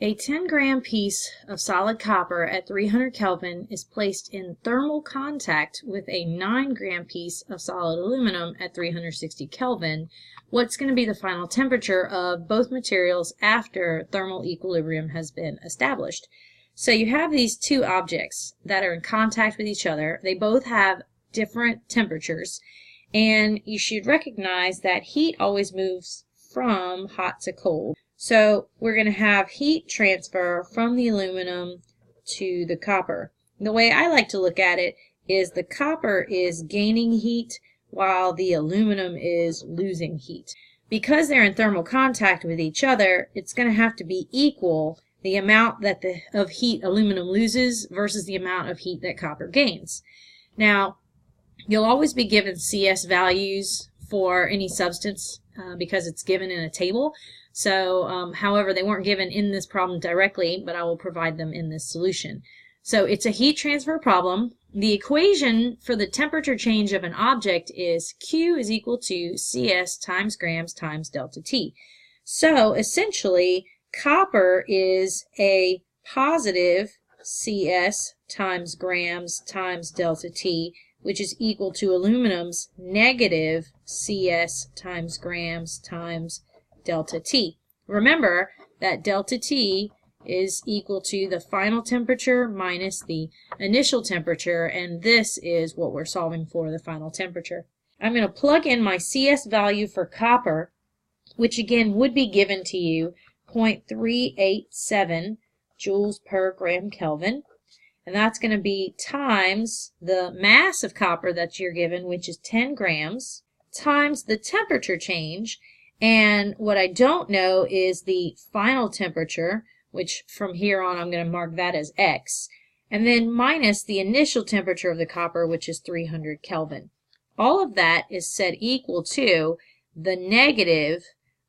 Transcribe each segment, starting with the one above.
A 10-gram piece of solid copper at 300 Kelvin is placed in thermal contact with a 9-gram piece of solid aluminum at 360 Kelvin. What's going to be the final temperature of both materials after thermal equilibrium has been established? So you have these two objects that are in contact with each other. They both have different temperatures, and you should recognize that heat always moves from hot to cold. So we're going to have heat transfer from the aluminum to the copper. The way I like to look at it is the copper is gaining heat while the aluminum is losing heat. Because they're in thermal contact with each other, it's going to have to be equal, the amount that of heat aluminum loses versus the amount of heat that copper gains. Now, you'll always be given CS values for any substance because it's given in a table. So, however, they weren't given in this problem directly, but I will provide them in this solution. So it's a heat transfer problem. The equation for the temperature change of an object is Q is equal to CS times grams times delta T. So essentially, copper is a positive CS times grams times delta T, which is equal to aluminum's negative CS times grams times delta T. Remember that delta T is equal to the final temperature minus the initial temperature, and this is what we're solving for, the final temperature. I'm going to plug in my CS value for copper, which again would be given to you 0.387 joules per gram Kelvin, and that's going to be times the mass of copper that you're given, which is 10 grams, times the temperature change. And what I don't know is the final temperature, which from here on I'm going to mark that as X, and then minus the initial temperature of the copper, which is 300 Kelvin. All of that is set equal to the negative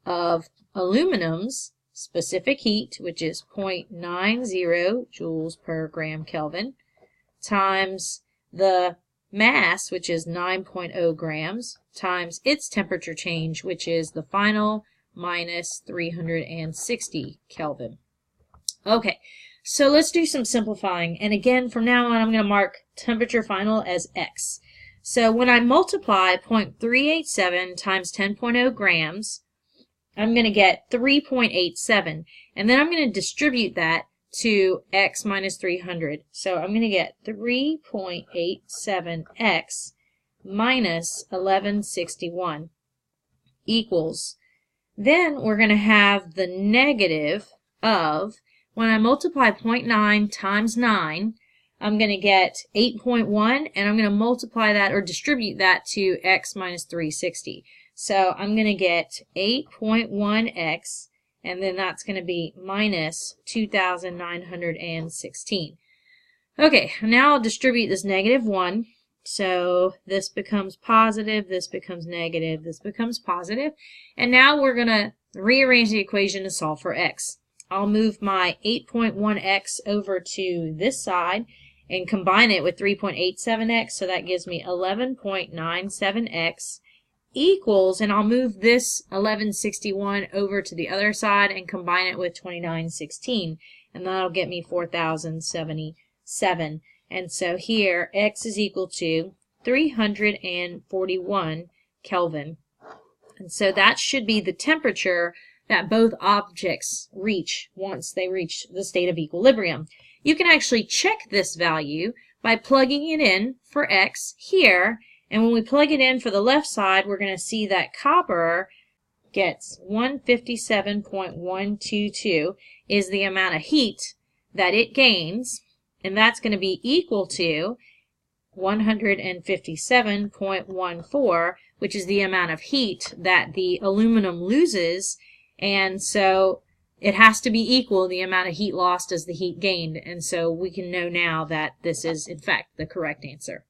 of aluminum's specific heat, which is 0.90 joules per gram Kelvin, times the mass, which is 9.0 grams, times its temperature change, which is the final minus 360 Kelvin. Okay, so let's do some simplifying. And again, from now on, I'm going to mark temperature final as X. So when I multiply 0.387 times 10.0 grams, I'm going to get 3.87. And then I'm going to distribute that to X minus 300. So I'm going to get 3.87X minus 1161 equals. Then we're going to have the negative of, when I multiply 0.9 times 9, I'm going to get 8.1, and I'm going to multiply that or distribute that to X minus 360. So I'm going to get 8.1X, and then that's going to be minus 2,916. Okay, now I'll distribute this negative 1. So this becomes positive, this becomes negative, this becomes positive. And now we're going to rearrange the equation to solve for X. I'll move my 8.1X over to this side and combine it with 3.87X, so that gives me 11.97X equals, and I'll move this 1161 over to the other side and combine it with 2916, and that'll get me 4077. And so here X is equal to 341 Kelvin. And so that should be the temperature that both objects reach once they reach the state of equilibrium. You can actually check this value by plugging it in for X here, and when we plug it in for the left side, we're going to see that copper gets 157.122 is the amount of heat that it gains, and that's going to be equal to 157.14, which is the amount of heat that the aluminum loses, and so it has to be equal the amount of heat lost as the heat gained, and so we can know now that this is in fact the correct answer.